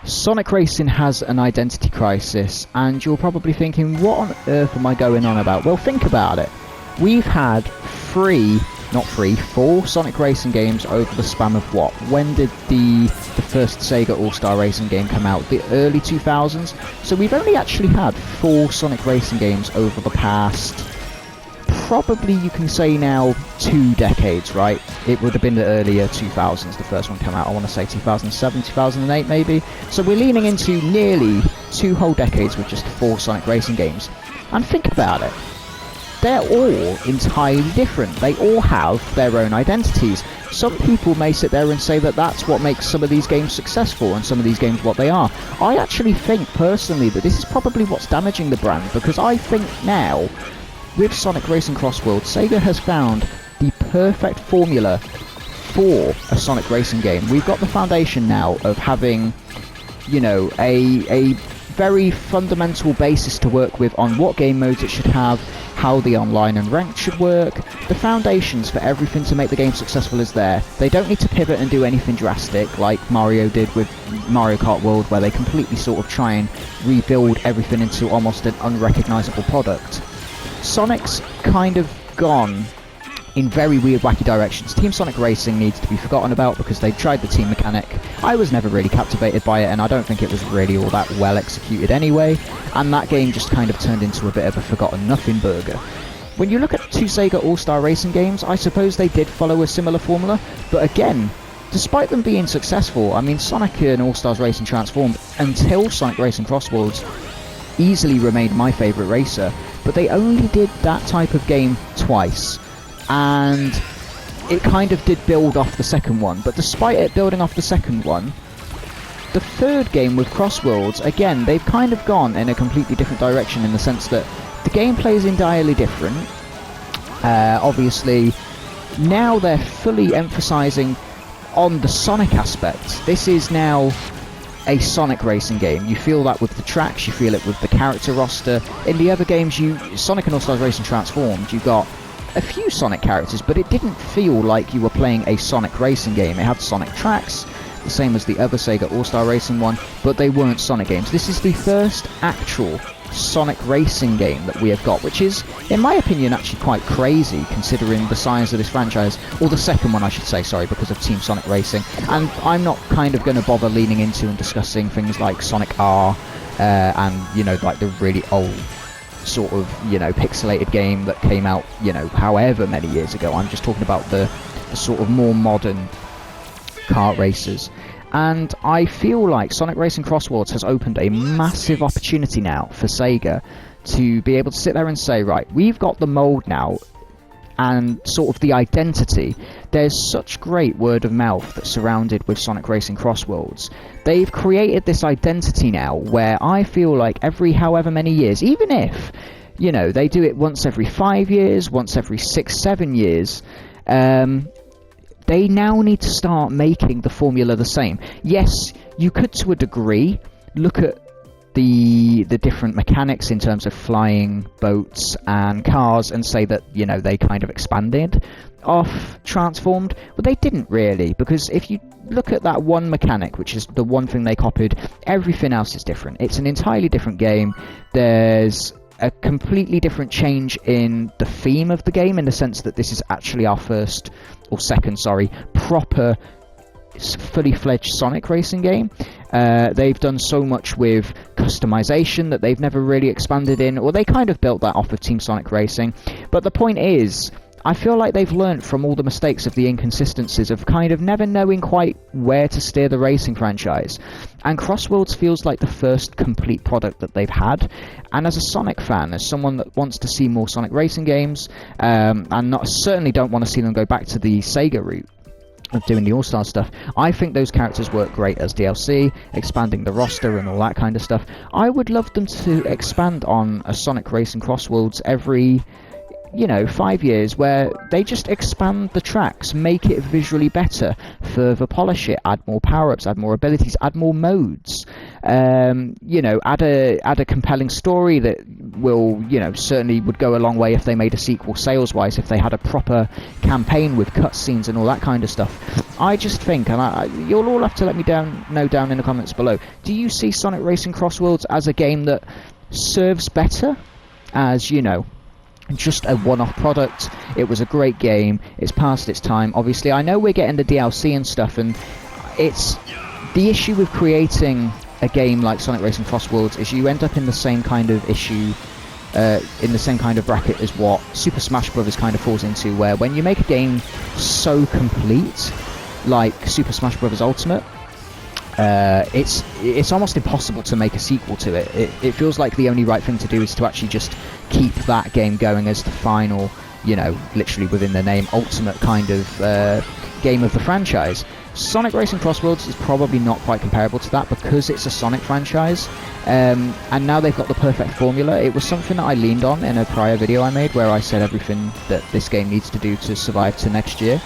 Sonic Racing has an identity crisis, and you're probably thinking, what on earth am I going on about? Well, think about it. We've had four Sonic Racing games over the span of what? When did the first Sega All-Star Racing game come out? The early 2000s? So we've only actually had 4 Sonic Racing games over the past, probably you can say now, 2 decades, right? It would have been the earlier 2000s, the first one came out, I want to say 2007, 2008 maybe. So we're leaning into nearly 2 whole decades with just 4 Sonic Racing games. And think about it. They're all entirely different. They all have their own identities. Some people may sit there and say that that's what makes some of these games successful and some of these games what they are. I actually think, personally, that this is probably what's damaging the brand, because I think now, with Sonic Racing CrossWorlds, Sega has found the perfect formula for a Sonic Racing game. We've got the foundation now of having, you know, a very fundamental basis to work with on what game modes it should have, how the online and ranked should work. The foundations for everything to make the game successful is there. They don't need to pivot and do anything drastic like Mario did with Mario Kart World, where they completely sort of try and rebuild everything into almost an unrecognisable product. Sonic's kind of gone in very weird, wacky directions. Team Sonic Racing needs to be forgotten about because they tried the team mechanic. I was never really captivated by it, and I don't think it was really all that well executed anyway, and that game just kind of turned into a bit of a forgotten nothing burger. When you look at 2 Sega All-Star Racing games, I suppose they did follow a similar formula, but again, despite them being successful, I mean, Sonic and All-Stars Racing Transformed, until Sonic Racing CrossWorlds, easily remained my favourite racer, but they only did that type of game twice, and it kind of did build off the second one. But despite it building off the second one, the third game with CrossWorlds, again, they've kind of gone in a completely different direction, in the sense that the gameplay is entirely different. Obviously, now they're fully emphasising on the Sonic aspect. This is now a Sonic Racing game. You feel that with the tracks, you feel it with the character roster. In the other games, Sonic and All-Stars Racing Transformed, you got a few Sonic characters, but it didn't feel like you were playing a Sonic Racing game. It had Sonic tracks, the same as the other Sega All-Star Racing one, but they weren't Sonic games. This is the first actual Sonic Racing game that we have got, which is, in my opinion, actually quite crazy considering the size of this franchise, or the second one I should say, sorry, because of Team Sonic Racing. And I'm not kind of going to bother leaning into and discussing things like Sonic R, and, you know, like the really old sort of, you know, pixelated game that came out, you know, however many years ago. I'm just talking about the sort of more modern kart racers. And I feel like Sonic Racing CrossWorlds has opened a massive opportunity now for Sega to be able to sit there and say, right, we've got the mold now and sort of the identity. There's such great word of mouth that's surrounded with Sonic Racing CrossWorlds. They've created this identity now where I feel like every however many years, even if, you know, they do it once every 5 years, once every 6, 7 years, they now need to start making the formula the same. Yes, you could to a degree look at the different mechanics in terms of flying, boats and cars and say that, you know, they kind of expanded off Transformed, but they didn't really, because if you look at that one mechanic, which is the one thing they copied, everything else is different. It's an entirely different game. There's a completely different change in the theme of the game, in the sense that this is actually our first, or second, sorry, proper fully fledged Sonic Racing game. They've done so much with customization that they've never really expanded in, or they kind of built that off of Team Sonic Racing. But the point is, I feel like they've learnt from all the mistakes of the inconsistencies of kind of never knowing quite where to steer the racing franchise. And CrossWorlds feels like the first complete product that they've had. And as a Sonic fan, as someone that wants to see more Sonic Racing games, and certainly don't want to see them go back to the Sega route of doing the All-Star stuff, I think those characters work great as DLC, expanding the roster and all that kind of stuff. I would love them to expand on a Sonic Racing CrossWorlds every, you know, 5 years, where they just expand the tracks, make it visually better, further polish it, add more power-ups, add more abilities, add more modes. You know, add a compelling story that will, you know, certainly would go a long way if they made a sequel sales-wise, if they had a proper campaign with cutscenes and all that kind of stuff. I just think, and you'll all have to let me know down in the comments below, do you see Sonic Racing CrossWorlds as a game that serves better as, you know, just a one-off product? It was a great game, it's past its time. Obviously, I know we're getting the DLC and stuff, and it's the issue with creating a game like Sonic Racing CrossWorlds is you end up in the same kind of issue, in the same kind of bracket as what Super Smash Bros. Kind of falls into, where when you make a game so complete, like Super Smash Bros. Ultimate, it's almost impossible to make a sequel to it. It feels like the only right thing to do is to actually just keep that game going as the final, you know, literally within the name, ultimate kind of game of the franchise. Sonic Racing CrossWorlds is probably not quite comparable to that because it's a Sonic franchise, and now they've got the perfect formula. It was something that I leaned on in a prior video I made where I said everything that this game needs to do to survive to next year.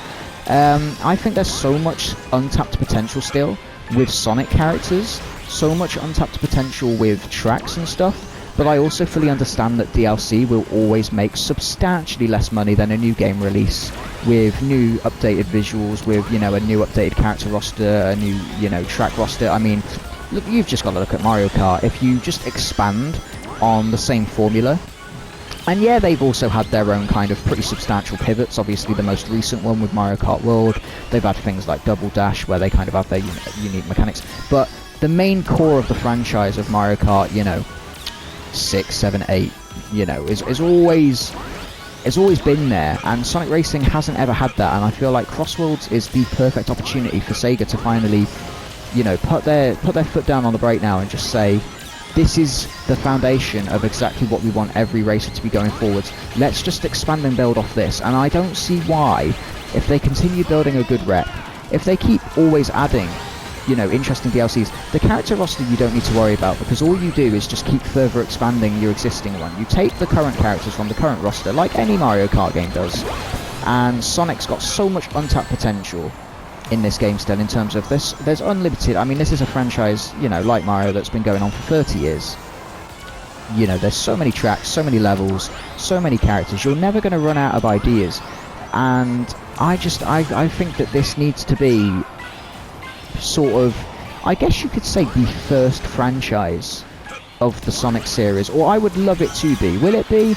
I think there's so much untapped potential still with Sonic characters, so much untapped potential with tracks and stuff, but I also fully understand that DLC will always make substantially less money than a new game release, with new updated visuals, with, you know, a new updated character roster, a new, you know, track roster. I mean, look, you've just got to look at Mario Kart. If you just expand on the same formula, and yeah, they've also had their own kind of pretty substantial pivots. Obviously, the most recent one with Mario Kart World, they've had things like Double Dash, where they kind of have their unique mechanics. But the main core of the franchise of Mario Kart, you know, 6, 7, 8, you know, is always been there, and Sonic Racing hasn't ever had that. And I feel like CrossWorlds is the perfect opportunity for Sega to finally, you know, put their foot down on the brake now and just say, this is the foundation of exactly what we want every racer to be going forwards. Let's just expand and build off this. And I don't see why, if they continue building a good rep, if they keep always adding, you know, interesting DLCs, the character roster you don't need to worry about, because all you do is just keep further expanding your existing one. You take the current characters from the current roster, like any Mario Kart game does, and Sonic's got so much untapped potential in this game still, in terms of this. There's unlimited. I mean, this is a franchise, you know, like Mario, that's been going on for 30 years. You know, there's so many tracks, so many levels, so many characters. You're never going to run out of ideas, and I think that this needs to be sort of, I guess you could say, the first franchise of the Sonic series, or I would love it to be. Will it be?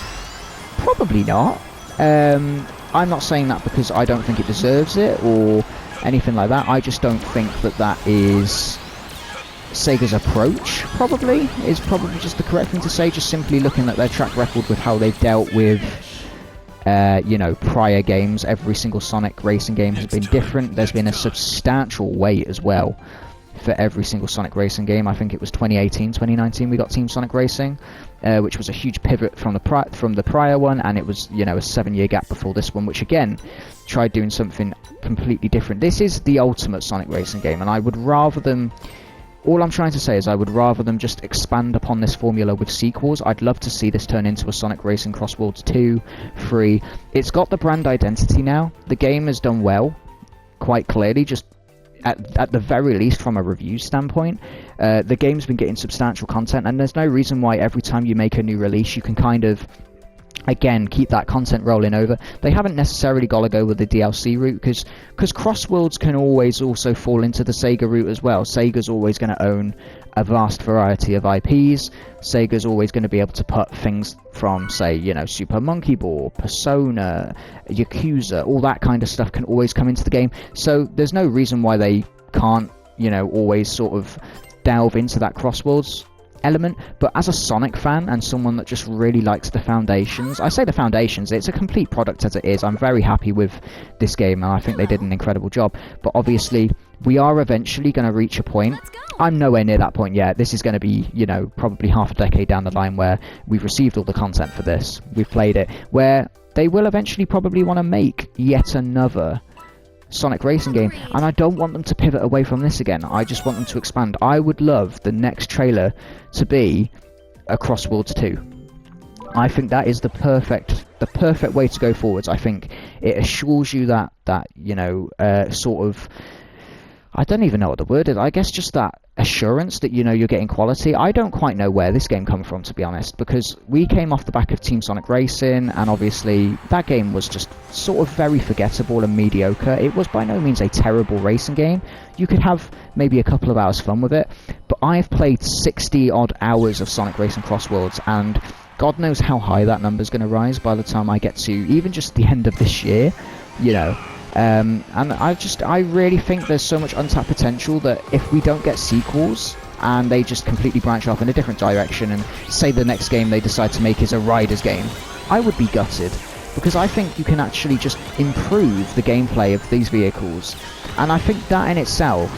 Probably not. I'm not saying that because I don't think it deserves it or anything like that. I just don't think that that is Sega's approach. Probably just the correct thing to say, just simply looking at their track record with how they've dealt with you know, prior games. Every single Sonic Racing game has been different. There's been a substantial wait as well for every single Sonic Racing game. I think it was 2018, 2019 we got Team Sonic Racing, which was a huge pivot from the prior one, and it was, you know, a 7-year gap before this one, which again tried doing something completely different. This is the ultimate Sonic Racing game, and I would rather them, all I'm trying to say is I would rather them just expand upon this formula with sequels. I'd love to see this turn into a Sonic Racing CrossWorlds 2, 3. It's got the brand identity now. The game has done well, quite clearly, just at the very least from a review standpoint. The game's been getting substantial content, and there's no reason why every time you make a new release you can kind of, again, keep that content rolling over. They haven't necessarily got to go with the DLC route, because CrossWorlds can always also fall into the Sega route as well. Sega's always going to own a vast variety of IPs. Sega's always going to be able to put things from, say, you know, Super Monkey Ball, Persona, Yakuza, all that kind of stuff can always come into the game. So there's no reason why they can't, you know, always sort of delve into that CrossWorlds element. But as a Sonic fan and someone that just really likes the foundations, I say the foundations, it's a complete product as it is. I'm very happy with this game, and I think they did an incredible job. But obviously we are eventually going to reach a point. I'm nowhere near that point yet. This is going to be, you know, probably half a decade down the line where we've received all the content for this, we've played it, where they will eventually probably want to make yet another Sonic Racing game, and I don't want them to pivot away from this again. I just want them to expand. I would love the next trailer to be a CrossWorlds 2. I think that is the perfect way to go forwards. I think it assures you that you know, sort of, I don't even know what the word is. I guess just that assurance that, you know, you're getting quality. I don't quite know where this game come from, to be honest, because we came off the back of Team Sonic Racing, and obviously that game was just sort of very forgettable and mediocre. It was by no means a terrible racing game. You could have maybe a couple of hours fun with it, but I've played 60 odd hours of Sonic Racing CrossWorlds, and God knows how high that number's going to rise by the time I get to even just the end of this year, you know. And I really think there's so much untapped potential that if we don't get sequels and they just completely branch off in a different direction, and say the next game they decide to make is a riders game, I would be gutted, because I think you can actually just improve the gameplay of these vehicles. And I think that in itself,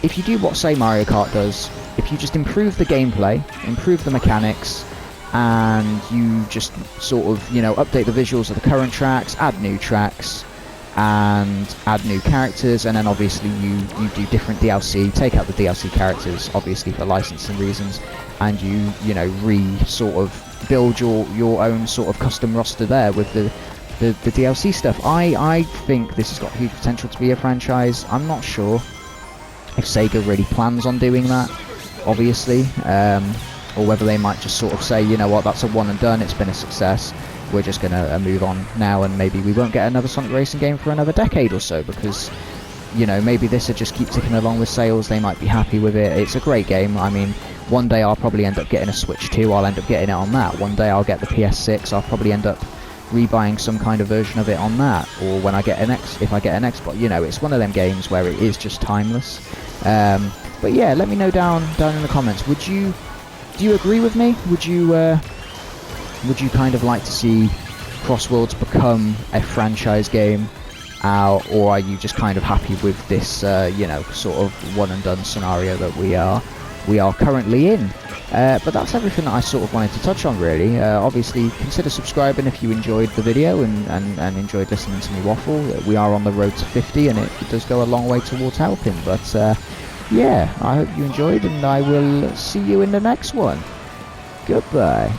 if you do what, say, Mario Kart does, if you just improve the gameplay, improve the mechanics, and you just sort of, you know, update the visuals of the current tracks, add new tracks, and add new characters, and then obviously you do different DLC, take out the DLC characters, obviously for licensing reasons, and you know, sort of build your own sort of custom roster there with the DLC stuff. I think this has got huge potential to be a franchise. I'm not sure if Sega really plans on doing that, obviously, or whether they might just sort of say, you know what, that's a one and done, it's been a success, we're just going to move on now, and maybe we won't get another Sonic Racing game for another decade or so, because, you know, maybe this will just keep ticking along with sales, they might be happy with it. It's a great game. I mean, one day I'll probably end up getting a Switch 2, I'll end up getting it on that. One day I'll get the PS6, I'll probably end up rebuying some kind of version of it on that, or when I get if I get an Xbox. You know, it's one of them games where it is just timeless. But yeah, let me know down in the comments. Do you agree with me? Would you kind of like to see CrossWorlds become a franchise game, or are you just kind of happy with this, you know, sort of one and done scenario that we are currently in? But that's everything that I sort of wanted to touch on, really. Obviously, consider subscribing if you enjoyed the video and enjoyed listening to me waffle. We are on the road to 50, and it does go a long way towards helping. But yeah, I hope you enjoyed, and I will see you in the next one. Goodbye.